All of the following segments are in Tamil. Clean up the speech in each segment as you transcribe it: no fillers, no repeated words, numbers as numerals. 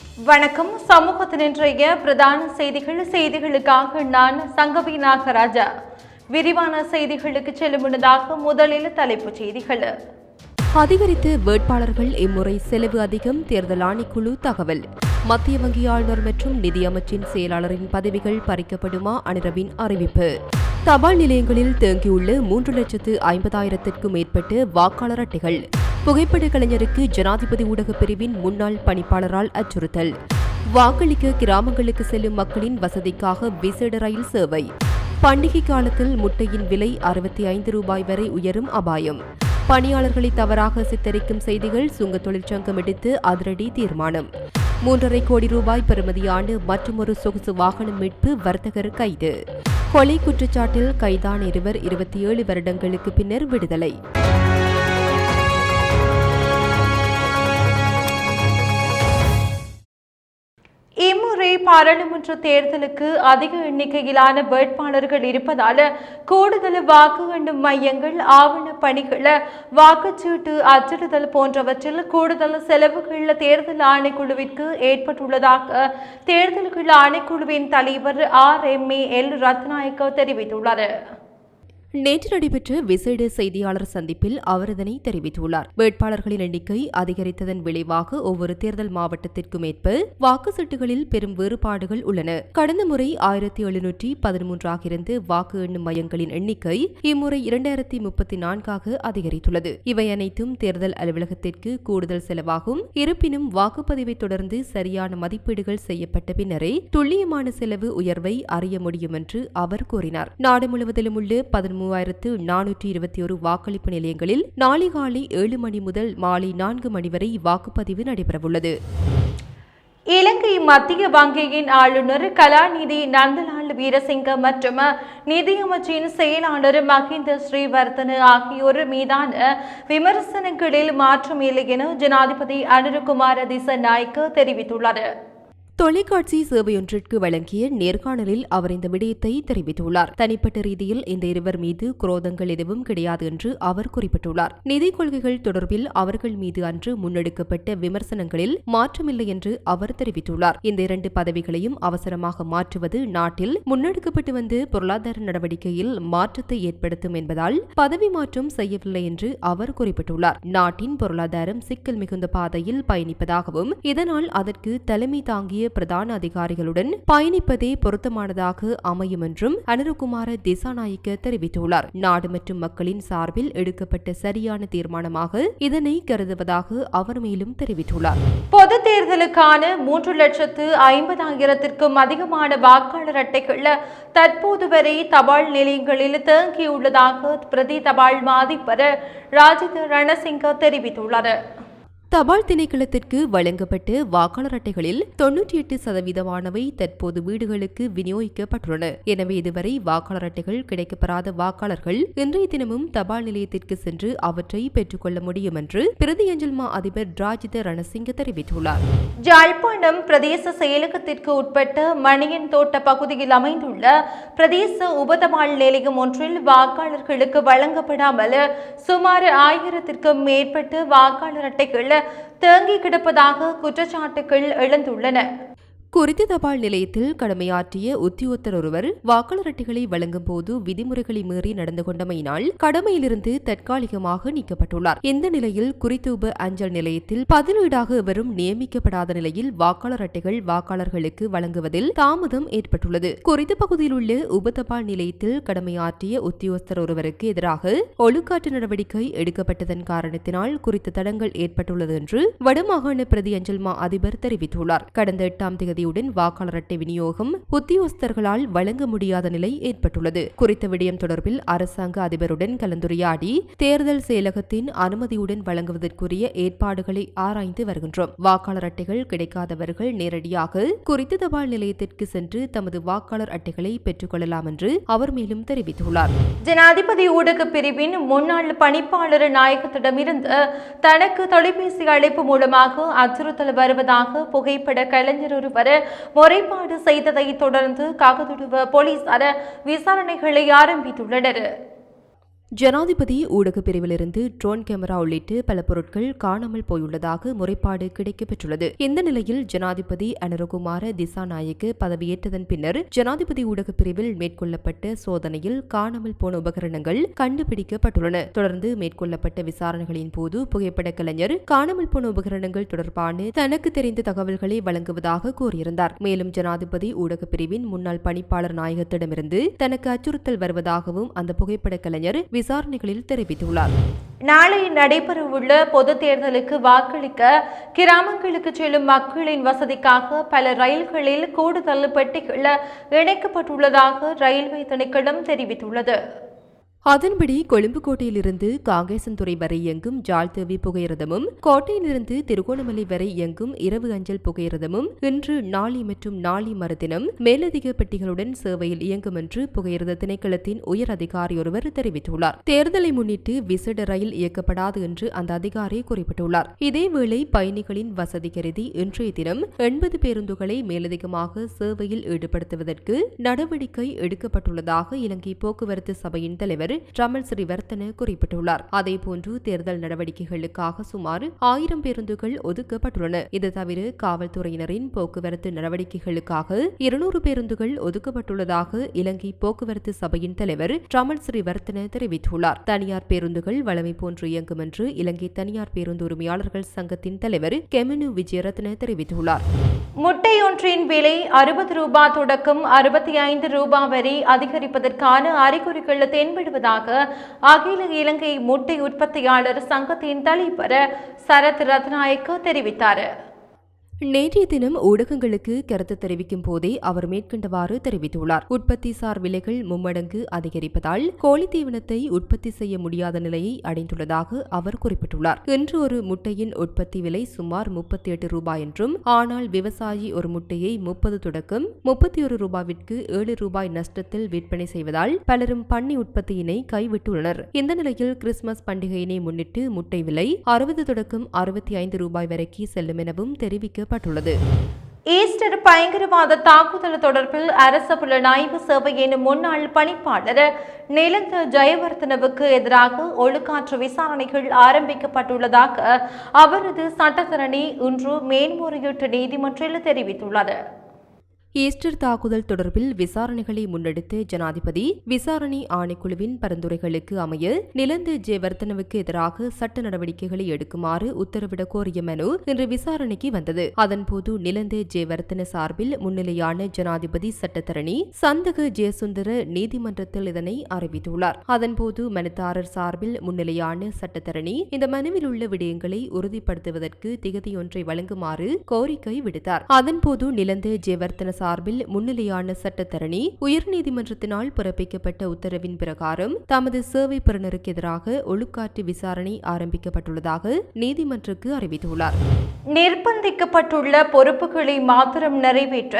வணக்கம். சமூகத்தின் இன்றைய பிரதான செய்திகளுக்காக நான் சங்கவி நாகராஜா. விரிவான செய்திகளுக்கு செல்லும் முன்னதாக முதலில் தலைப்புச் செய்திகள். அதிகரித்து வேட்பாளர்கள் இம்முறை செலவு அதிகம், தேர்தல் ஆணைக்குழு தகவல். மத்திய வங்கி ஆளுநர் மற்றும் நிதியமைச்சின் செயலாளரின் பதவிகள் பறிக்கப்படுமா? அனிரவின் அறிவிப்பு. தபால் நிலையங்களில் தேங்கியுள்ள 3,50,000க்கும் மேற்பட்ட வாக்காளர் அட்டைகள். புகைப்பட கலைஞருக்கு ஜனாதிபதி ஊடகப் பிரிவின் முன்னாள் பணிப்பாளரால் அச்சுறுத்தல். வாக்களிக்க கிராமங்களுக்கு செல்லும் மக்களின் வசதிக்காக விசேட ரயில் சேவை. பண்டிகை காலத்தில் முட்டையின் விலை 65 ரூபாய் வரை உயரும் அபாயம். பணியாளர்களை தவறாக சித்தரிக்கும் செய்திகள், சுங்க தொழிற்சங்கம் எடுத்து அதிரடி தீர்மானம். 3.5 கோடி ரூபாய் பெறுமதியான மற்றொரு சொகுசு வாகனம் மீட்பு, வர்த்தகர் கைது. கொலை குற்றச்சாட்டில் கைதான இருவர் 27 வருடங்களுக்கு பின்னர் விடுதலை. இம்முறை பாராளுமன்ற தேர்தலுக்கு அதிக எண்ணிக்கையிலான வேட்பாளர்கள் இருப்பதால் கூடுதல் வாக்கு எண்ணும் மையங்கள், ஆவண பணிகள், வாக்குச்சீட்டு அச்சிடுதல் போன்றவற்றில் கூடுதல் செலவுகள் தேர்தல் ஆணைக்குழுவிற்கு ஏற்பட்டுள்ளதாக தேர்தல்கள் ஆணைக்குழுவின் தலைவர் RMA ரத்நாயக்க தெரிவித்துள்ளார். நேற்று நடைபெற்ற விசேட செய்தியாளர் சந்திப்பில் அவர் இதனை தெரிவித்துள்ளார். வேட்பாளர்களின் எண்ணிக்கை அதிகரித்ததன் விளைவாக ஒவ்வொரு தேர்தல் மாவட்டத்திற்கும் ஏற்ப வாக்கு சீட்டுகளில் பெரும் வேறுபாடுகள் உள்ளன. கடந்த முறை 1713 இருந்த வாக்கு எண்ணும் மையங்களின் எண்ணிக்கை இம்முறை 2034 அதிகரித்துள்ளது. இவை அனைத்தும் தேர்தல் அலுவலகத்திற்கு கூடுதல் செலவாகும். இருப்பினும் வாக்குப்பதிவை தொடர்ந்து சரியான மதிப்பீடுகள் செய்யப்பட்ட பின்னரே துல்லியமான செலவு உயர்வை அறிய முடியும் என்று அவர் கூறினார். நாடு முழுவதிலும் உள்ள 13,421 வாக்களிப்பு நிலையங்களில் நாளை காலை 7 மணி முதல் மாலை 4 மணி வரை வாக்குப்பதிவு நடைபெறவுள்ளது. இலங்கை மத்திய வங்கியின் ஆளுநர் கலாநிதி நந்தலால் வீரசிங்க மற்றும் நிதியமைச்சின் செயலாளர் மஹிந்த ஸ்ரீவர்தன ஆகியோர் மீதான விமர்சனங்களில் மாற்றம் இல்லை என ஜனாதிபதி அனுரகுமார திசாநாயக்க தெரிவித்துள்ளார். தொலைக்காட்சி சேவையொன்றிற்கு வழங்கிய நேர்காணலில் அவர் இந்த விடயத்தை தெரிவித்துள்ளார். தனிப்பட்ட ரீதியில் இந்த இருவர் மீது குரோதங்கள் எதுவும் கிடையாது என்று அவர் குறிப்பிட்டுள்ளார். நிதி கொள்கைகள் தொடர்பில் அவர்கள் மீது அன்று முன்னெடுக்கப்பட்ட விமர்சனங்களில் மாற்றமில்லை என்று அவர் தெரிவித்துள்ளார். இந்த 2 பதவிகளையும் அவசரமாக மாற்றுவது நாட்டில் முன்னெடுக்கப்பட்டு வந்த பொருளாதார நடவடிக்கையில் மாற்றத்தை ஏற்படுத்தும் என்பதால் பதவி மாற்றம் செய்யவில்லை என்று அவர் குறிப்பிட்டுள்ளார். நாட்டின் பொருளாதாரம் சிக்கல் மிகுந்த பாதையில் பயணிப்பதாகவும் இதனால் அதற்கு தலைமை தாங்கிய பிரதான அதிகாரிகளுடன் பயணிப்பதே பொருத்தமானதாக அமையும் என்றும் அனுரகுமார திசாநாயக்க தெரிவித்துள்ளார். நாடு மற்றும் மக்களின் சார்பில் எடுக்கப்பட்ட சரியான தீர்மானமாக இதனை கருதுவதாக அவர் மேலும் தெரிவித்துள்ளார். பொது தேர்தலுக்கான 3,50,000க்கும் அதிகமான வாக்காளர் அட்டைகள் தற்போது வரை தபால் நிலையங்களில் தேங்கியுள்ளதாக பிரதி தபால் மா அதிபர் ராஜித ரணசிங்க தெரிவித்துள்ளார். தபால் திணைக்களத்திற்கு வழங்கப்பட்ட வாக்காளர் அட்டைகளில் 98% தற்போது வீடுகளுக்கு விநியோகிக்கப்பட்டுள்ளன. எனவே இதுவரை வாக்காளர் அட்டைகள் கிடைக்கப்பெறாத வாக்காளர்கள் இன்றைய தினமும் தபால் நிலையத்திற்கு சென்று அவற்றை பெற்றுக் கொள்ள முடியும் என்று பிரதி அஞ்சல் மா அதிபர் ராஜித ரணசிங்க தெரிவித்துள்ளார். யாழ்ப்பாணம் பிரதேச செயலகத்திற்கு உட்பட்ட மணியன் தோட்ட பகுதியில் அமைந்துள்ள பிரதேச உபதபால் நிலையம் ஒன்றில் வாக்காளர்களுக்கு வழங்கப்படாமல் சுமார் 1000க்கும் மேற்பட்ட வாக்காளர் அட்டைகள் தேங்கி கிடப்பதாக குற்றச்சாட்டுகள் எழுந்துள்ளன. குறித்த தபால் நிலையத்தில் கடமையாற்றிய உத்தியோகத்தர் ஒருவர் வாக்காளர் அட்டைகளை வழங்கும் போது விதிமுறைகளை மீறி நடந்து கொண்டமையினால் கடமையிலிருந்து தற்காலிகமாக நீக்கப்பட்டுள்ளார். இந்த நிலையில் குறித்த உப அஞ்சல் நிலையத்தில் பதிலீடாக எவரும் நியமிக்கப்படாத நிலையில் வாக்காளர் அட்டைகள் வாக்காளர்களுக்கு வழங்குவதில் தாமதம் ஏற்பட்டுள்ளது. குறித்த பகுதியில் உள்ள உப தபால் நிலையத்தில் கடமையாற்றிய உத்தியோகத்தர் ஒருவருக்கு எதிராக ஒழுக்காற்று நடவடிக்கை எடுக்கப்பட்டதன் காரணத்தினால் குறித்த தடங்கள் ஏற்பட்டுள்ளது என்று வடமாகாண பிரதி அஞ்சல் மா அதிபர் தெரிவித்துள்ளார். கடந்த 8ஆம் தேதி வாக்காளர் அட்டை விநியோகம் உத்தியோகஸ்தர்களால் வழங்க முடியாத நிலை ஏற்பட்டுள்ளது. குறித்த விடயம் தொடர்பில் அரசாங்க அதிபருடன் கலந்துரையாடி தேர்தல் செயலகத்தின் அனுமதியுடன் வழங்குவதற்குரிய ஏற்பாடுகளை ஆராய்ந்து வருகின்றோம். வாக்காளர் அட்டைகள் கிடைக்காதவர்கள் நேரடியாக குறித்த தபால் நிலையத்திற்கு சென்று தமது வாக்காளர் அட்டைகளை பெற்றுக் கொள்ளலாம் என்று அவர் மேலும் தெரிவித்துள்ளார். ஜனாதிபதி ஊடக பிரிவின் முன்னாள் பணிப்பாளர் நாயகத்திடமிருந்து தனக்கு தொலைபேசி அழைப்பு மூலமாக அச்சுறுத்தல் வருவதாக புகைப்பட கலைஞர் ஒருவர் முறைப்பாடு செய்ததை தொடர்ந்து காகதுடுவ போலீசார் விசாரணைகளை ஆரம்பித்துள்ளனர். ஜனாதிபதி ஊடகப் பிரிவிலிருந்து ட்ரோன் கேமரா உள்ளிட்ட பல பொருட்கள் காணாமல் போயுள்ளதாக முறைப்பாடு கிடைக்கப்பெற்றுள்ளது. இந்த நிலையில் ஜனாதிபதி அனுரகுமார திசாநாயக்க பதவியேற்றதன் பின்னர் ஜனாதிபதி ஊடகப் பிரிவில் மேற்கொள்ளப்பட்ட சோதனையில் காணாமல் போன உபகரணங்கள் கண்டுபிடிக்கப்பட்டுள்ளன. தொடர்ந்து மேற்கொள்ளப்பட்ட விசாரணைகளின் போது புகைப்பட கலைஞர் காணாமல் போன உபகரணங்கள் தொடர்பான தனக்கு தெரிந்த தகவல்களை வழங்குவதாக கூறியிருந்தார். மேலும் ஜனாதிபதி ஊடகப் பிரிவின் முன்னாள் பணிப்பாளர் நாயகத்திடமிருந்து தனக்கு அச்சுறுத்தல் வருவதாகவும் அந்த புகைப்பட கலைஞர் விசாரணைகளில் தெரிவித்துள்ளார். நாளை நடைபெறவுள்ள பொதுத் தேர்தலுக்கு வாக்களிக்க கிராமங்களுக்கு செல்லும் மக்களின் வசதிக்காக பல ரயில்களில் கூடுதல் பெட்டிகள் இணைக்கப்பட்டுள்ளதாக ரயில்வே திணைக்களம் தெரிவித்துள்ளது. அதன்படி கொழும்பு கோட்டையிலிருந்து காங்கேசன்துறை வரை இயங்கும் ஜாழ்தேவி புகையிரதமும் கோட்டையிலிருந்து திருகோணமலை வரை இயங்கும் இரவு அஞ்சல் புகையிரதமும் இன்று நாளை மற்றும் நாளை மறுதினம் மேலதிக பெட்டிகளுடன் சேவையில் இயங்கும் என்று புகையிரத திணைக்களத்தின் உயர் அதிகாரி ஒருவர் தெரிவித்துள்ளார். தேர்தலை முன்னிட்டு விசேட ரயில் இயக்கப்படாது என்று அந்த அதிகாரி குறிப்பிட்டுள்ளார். இதேவேளை பயணிகளின் வசதி கருதி இன்றைய தினம் 80 பேருந்துகளை மேலதிகமாக சேவையில் ஈடுபடுத்துவதற்கு நடவடிக்கை எடுக்கப்பட்டுள்ளதாக இலங்கை போக்குவரத்து சபையின் தலைவர் ரமல் ஸ்ரீவர்த்தன குறிப்பிட்டுள்ளார். அதேபோன்று தேர்தல் நடவடிக்கைகளுக்காக சுமார் 1000 பேருந்துகள் ஒதுக்கப்பட்டுள்ளன. இது தவிர காவல்துறையினரின் போக்குவரத்து நடவடிக்கைகளுக்காக 200 பேருந்துகள் ஒதுக்கப்பட்டுள்ளதாக இலங்கை போக்குவரத்து சபையின் தலைவர் ரமல் ஸ்ரீவர்த்தன தெரிவித்துள்ளார். தனியார் பேருந்துகள் வழமை போன்று இயங்கும் என்று இலங்கை தனியார் பேருந்து உரிமையாளர்கள் சங்கத்தின் தலைவர் கெமினு விஜயரத்ன தெரிவித்துள்ளார். முட்டை ஒன்றின் விலை 60 ரூபாய் தொடக்கம் 65 ரூபாய் வரை அதிகரிப்பதற்கான அறிகுறிகள் தென்படுவதாக அகில இலங்கை முட்டை உற்பத்தியாளர் சங்கத்தின் தலைவர் சரத் ரத்நாயக்க தெரிவித்தார். நேற்றைய தினம் ஊடகங்களுக்கு கருத்து தெரிவிக்கும் போதே அவர் மேற்கண்டவாறு தெரிவித்துள்ளார். உற்பத்தி சார் விலைகள் மும்மடங்கு அதிகரிப்பதால் கோழி தீவனத்தை உற்பத்தி செய்ய முடியாத நிலையை அடைந்துள்ளதாக அவர் குறிப்பிட்டுள்ளார். இன்று ஒரு முட்டையின் உற்பத்தி விலை சுமார் 38 ரூபாய் என்றும், ஆனால் விவசாயி ஒரு முட்டையை 30 தொடக்கம் 31 ரூபாய்க்கு 7 ரூபாய் நஷ்டத்தில் விற்பனை செய்வதால் பலரும் பண்ணை உற்பத்தியினை கைவிட்டுள்ளனர். இந்த நிலையில் கிறிஸ்துமஸ் பண்டிகையினை முன்னிட்டு முட்டை விலை 60 தொடக்கம் 65 ரூபாய் வரைக்கு செல்லும் எனவும் தெரிவிக்க ஈஸ்டர் பயங்கரவாத தாக்குதல் தொடர்பில் அரச புலனாய்வு சேவையின் முன்னாள் பணிப்பாளர் நிலந்த ஜெயவர்தனவுக்கு எதிராக ஒழுக்காற்று விசாரணைகள் ஆரம்பிக்கப்பட்டுள்ளதாக அவரது சட்டத்தரணி இன்று மேன்முறையீட்டு நீதிமன்றில் தெரிவித்துள்ளார். ஈஸ்டர் தாக்குதல் தொடர்பில் விசாரணைகளை முன்னெடுத்த ஜனாதிபதி விசாரணை ஆணைக்குழுவின் பரிந்துரைகளுக்கு அமைய நிலந்த ஜெயவர்தனவுக்கு எதிராக சட்ட நடவடிக்கைகளை எடுக்குமாறு உத்தரவிடக் கோரிய மனு இன்று விசாரணைக்கு வந்தது. அதன்போது நிலந்த ஜெயவர்தன சார்பில் முன்னிலையான ஜனாதிபதி சட்டத்தரணி சந்தக ஜெயசுந்தர நீதிமன்றத்தில் இதனை அறிவித்துள்ளார். அதன்போது மனுதாரர் சார்பில் முன்னிலையான சட்டத்தரணி இந்த மனுவில் உள்ள விடயங்களை உறுதிப்படுத்துவதற்கு திகதியொன்றை வழங்குமாறு கோரிக்கை விடுத்தார். அதன்போது நிலந்த ஜெயவர்தன சார்பில் முன்னிலையான சட்டத்தரணி உயர்நீதிமன்றத்தினால் பிறப்பிக்கப்பட்ட உத்தரவின் பிரகாரம் தமது சேவை பெறுநருக்கு எதிராக ஒழுக்காற்று விசாரணை ஆரம்பிக்கப்பட்டுள்ளதாக நீதிமன்றக்கு அறிவித்துள்ளார். நிர்பந்திக்கப்பட்டுள்ள பொறுப்புகளை மாத்திரம் நிறைவேற்ற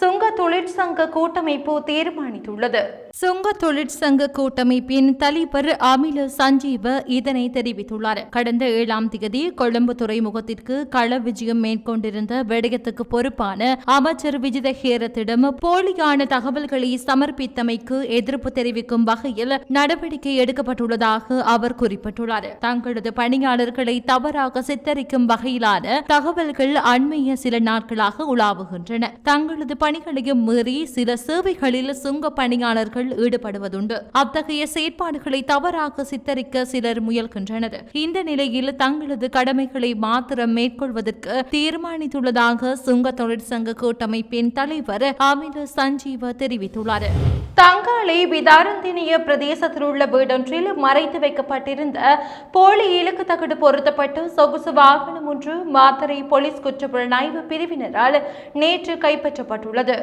சுங்க தொழிற்சங்க கூட்டமைப்பு தீர்மானித்துள்ளது. சுங்க தொழிற்சங்க கூட்டமைப்பின் தலைவர் அமில சஞ்சீவ இதனை தெரிவித்துள்ளார். கடந்த 7ஆம் தேதி கொழும்பு துறைமுகத்திற்கு கள விஜயம் மேற்கொண்டிருந்த விடயத்துக்கு பொறுப்பான அமைச்சர் விஜித ஹேரத்திடம் போலியான தகவல்களை சமர்ப்பித்தமைக்கு எதிர்ப்பு தெரிவிக்கும் வகையில் நடவடிக்கை எடுக்கப்பட்டுள்ளதாக அவர் குறிப்பிட்டுள்ளார். தங்களது பணியாளர்களை தவறாக சித்தரிக்கும் வகையிலான தகவல்கள் அண்மைய சில நாட்களாக உலாவுகின்றன. தங்களது பணிகளையும் மீறி சில சேவைகளில் சுங்க பணியாளர்கள் ஈடுபடுவதுண்டு. அத்தகைய செயற்பாடுகளை தவறாக சித்தரிக்க சிலர் முயல்கின்றனர். இந்த நிலையில் தங்களது கடமைகளை மாத்திரம் மேற்கொள்வதற்கு தீர்மானித்துள்ளதாக சுங்க தொழிற்சங்க கூட்டமைப்பின் தலைவர் அமில சஞ்சீவ தெரிவித்துள்ளார். தங்காலை விதாரந்தினிய பிரதேசத்தில் உள்ள வீடொன்றில் மறைத்து வைக்கப்பட்டிருந்த போலி இலக்கு தகடு பொருத்தப்பட்டு சொகுசு வாகனம் ஒன்று மாத்தறை போலீஸ் குற்றப்புலனாய்வு பிரிவினரால் நேற்று கைப்பற்றப்பட்டுள்ளது.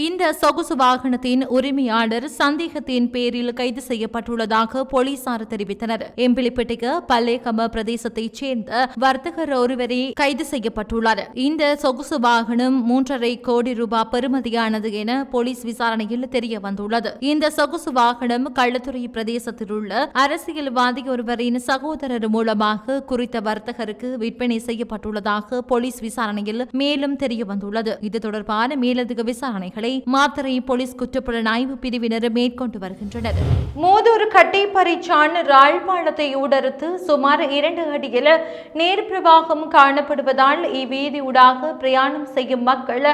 இந்த சொகுசு வாகனத்தின் உரிமையாளர் சந்தேகத்தின் பேரில் கைது செய்யப்பட்டுள்ளதாக போலீசார் தெரிவித்தனர். எம்பிலிப்பட்டிக்கு பல்லேகம பிரதேசத்தைச் சேர்ந்த வர்த்தகர் ஒருவரை கைது செய்யப்பட்டுள்ளார். இந்த சொகுசு வாகனம் 3.5 கோடி ரூபாய் பெறுமதியானது என போலீஸ் விசாரணையில் தெரிய வந்துள்ளது. இந்த சொகுசு வாகனம் கள்ளத்துறை பிரதேசத்தில் உள்ள அரசியல்வாதி ஒருவரின் சகோதரர் மூலமாக குறித்த வர்த்தகருக்கு விற்பனை செய்யப்பட்டுள்ளதாக போலீஸ் விசாரணையில் மேலும் தெரிய வந்துள்ளது. இது தொடர்பான மேலதிக விசாரணைகளை நடவடிக்கைகளை மாத்தறை போலீஸ் குற்றப்புலனாய்வு பிரிவினர் மேற்கொண்டு வருகின்றனர். மூதூர் கட்டைப்பறிச்சான் ராழ்பாளத்தை ஊடறுத்து சுமார் 2 அடியில் நீர் பிரவாகம் காணப்படுவதால் இவ்வீதி ஊடாக பிரயாணம் செய்யும் மக்கள்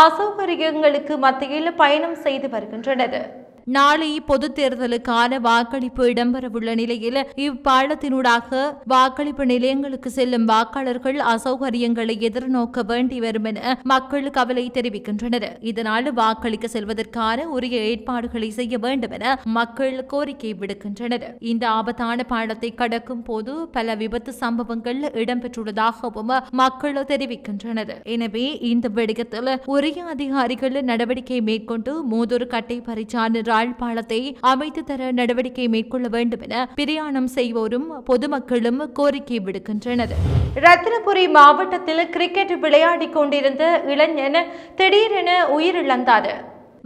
அசௌகரியங்களுக்கு மத்தியில் பயணம் செய்து வருகின்றனர். நாளை பொது தேர்தலுக்கான வாக்களிப்பு இடம்பெறவுள்ள நிலையில் இப்பாலத்தினூடாக வாக்களிப்பு நிலையங்களுக்கு செல்லும் வாக்காளர்கள் அசௌகரியங்களை எதிர்நோக்க வேண்டி வரும் என மக்கள் கவலை தெரிவிக்கின்றனர். இதனால் வாக்களிக்க செல்வதற்கான உரிய ஏற்பாடுகளை செய்ய வேண்டும் என மக்கள் கோரிக்கை விடுக்கின்றனர். இந்த ஆபத்தான பாலத்தை கடக்கும் போது பல விபத்து சம்பவங்கள் இடம்பெற்றுள்ளதாகவும் மக்கள் தெரிவிக்கின்றனர். எனவே இந்த விடயத்தில் உரிய அதிகாரிகள் நடவடிக்கை மேற்கொண்டு மூதூர் கட்டைப்பறிச்சான் பாலத்தை அமைத்து தர நடவடிக்கை மேற்கொள்ள வேண்டும் என பிரயாணம் செய்வோரும் பொதுமக்களும் கோரிக்கை விடுக்கின்றனர். ரத்தினபுரி மாவட்டத்தில் கிரிக்கெட் விளையாடிக் கொண்டிருந்த இளைஞன் திடீரென உயிரிழந்தார்.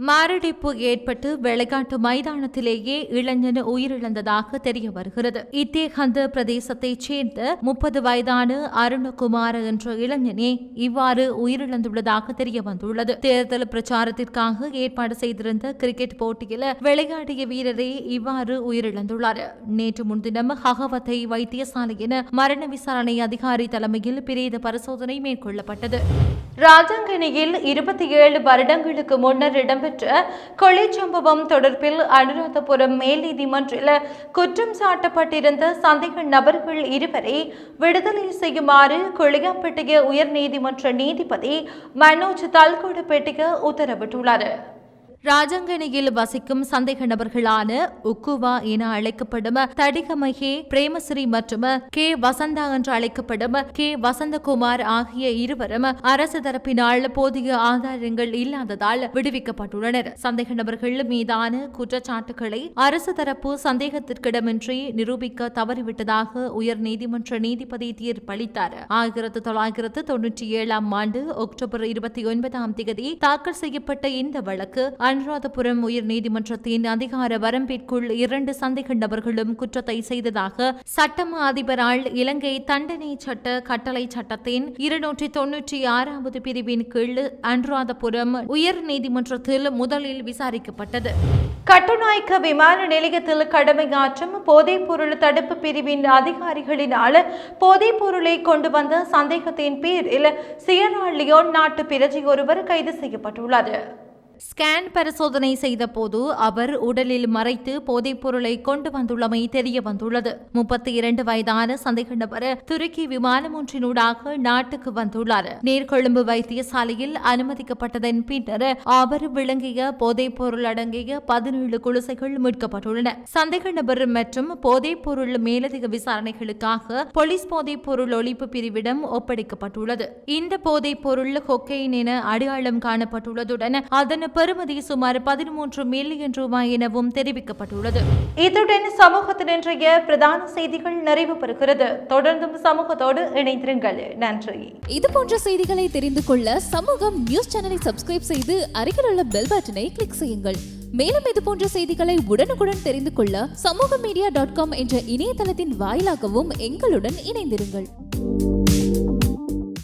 மாரடைப்பு ஏற்பட்டு விளையாட்டு மைதானத்திலேயே இளைஞன் உயிரிழந்ததாக தெரிய வருகிறது. இத்தேகந்த பிரதேசத்தைச் சேர்ந்த 30 வயதான அருணகுமார் என்ற இளைஞனே இவ்வாறு உயிரிழந்துள்ளதாக தெரிய வந்துள்ளது. தேர்தல் பிரச்சாரத்திற்காக ஏற்பாடு செய்திருந்த கிரிக்கெட் போட்டியில் விளையாடிய வீரரே இவ்வாறு உயிரிழந்துள்ளார். நேற்று முன்தினம் ஹகவத்தை வைத்தியசாலையின் மரண விசாரணை அதிகாரி தலைமையில் பிரேத பரிசோதனை மேற்கொள்ளப்பட்டது. ராஜாங்கனியில் 27 வருடங்களுக்கு முன்னர் இடம்பெற்ற கொலை சம்பவம் தொடர்பில் அனுராதபுரம் மேல் நீதிமன்றில் குற்றம் சாட்டப்பட்டிருந்த சந்தேக நபர்கள் 2 விடுதலை செய்யுமாறு கொள்ளியாப்பட்டிய உயர் நீதிமன்ற நீதிபதி மனோஜ் தல்கோடுபேட்டிக்கு உத்தரவிட்டுள்ளார். ராஜாங்கனியில் வசிக்கும் சந்தேக நபர்களான உக்குவா என அழைக்கப்படும் தடிகமகே பிரேமஸ்ரீ மற்றும் கே வசந்தா என்று அழைக்கப்படும் கே வசந்தகுமார் ஆகிய இருவரும் அரசு தரப்பினால் போதிய ஆதாரங்கள் இல்லாததால் விடுவிக்கப்பட்டுள்ளனர். சந்தேக நபர்கள் மீதான குற்றச்சாட்டுகளை அரசு தரப்பு சந்தேகத்திற்கிடமின்றி நிரூபிக்க தவறிவிட்டதாக உயர் நீதிமன்ற நீதிபதி தீர்ப்பளித்தார். 1997 ஆண்டு அக்டோபர் 29 தாக்கல் செய்யப்பட்ட இந்த வழக்கு அனுராதபுரம் உயர் நீதிமன்றத்தின் அதிகார வரம்பிற்குள் 2 சந்தேக நபர்களும் குற்றத்தை செய்ததாக சட்டமா அதிபரால் இலங்கை தண்டனை சட்ட கட்டளை சட்டத்தின் 296வது பிரிவின் கீழ் அனுராதபுரம் உயர் நீதிமன்றத்தில் முதலில் விசாரிக்கப்பட்டது. கட்டுநாயக்க விமான நிலையத்தில் கடமையாற்றும் போதைப்பொருள் தடுப்பு பிரிவின் அதிகாரிகளினால் போதைப் பொருளை கொண்டு வந்த சந்தேகத்தின் பேரில் சியரா லியோன் நாட்டு பிரஜை ஒருவர் கைது செய்யப்பட்டுள்ளார். ஸ்கேன் பரிசோதனை செய்த போது அவர் உடலில் மறைத்து போதைப் பொருளை கொண்டு வந்துள்ளமை தெரிய வந்துள்ளது. 32 வயதான சந்தேக நபர் துருக்கி விமானம் ஒன்றினூடாக நாட்டுக்கு வந்துள்ளார். நீர்கொழும்பு வைத்தியசாலையில் அனுமதிக்கப்பட்டதன் பின்னர் அவர் விளங்கிய போதைப் பொருள் அடங்கிய 17 குடிசைகள் மீட்கப்பட்டுள்ளன. சந்தேக நபர் மற்றும் போதைப் பொருள் மேலதிக விசாரணைகளுக்காக போலீஸ் போதைப் பொருள் ஒழிப்பு பிரிவிடம் ஒப்படைக்கப்பட்டுள்ளது. இந்த போதைப் பொருள் கொக்கைன் என அடையாளம் காணப்பட்டுள்ளதுடன் அதன் பெறுமதி சுமார் 13 மில்லியன் ரூபாய் எனவும் தெரிவிக்கப்பட்டுள்ளது. இத்துடன் சமூகத்தின் இன்றைய பிரதான செய்திகள் நிறைவு பெறுகிறது. தொடர்ந்தும் சமூகத்தோடு இணைந்திருங்கள். நன்றி. இது போன்ற செய்திகளை தெரிந்து கொள்ள சமூகம் நியூஸ் சேனலை சப்ஸ்கிரைப் செய்து அருகில் உள்ள பெல் பட்டனை கிளிக் செய்யுங்கள். மேலும் இது போன்ற செய்திகளை உடனுக்குடன் தெரிந்து கொள்ள சமூகமீடியா.com என்ற இணையதளத்தின் வாயிலாகவும் எங்களுடன் இணைந்திருங்கள்.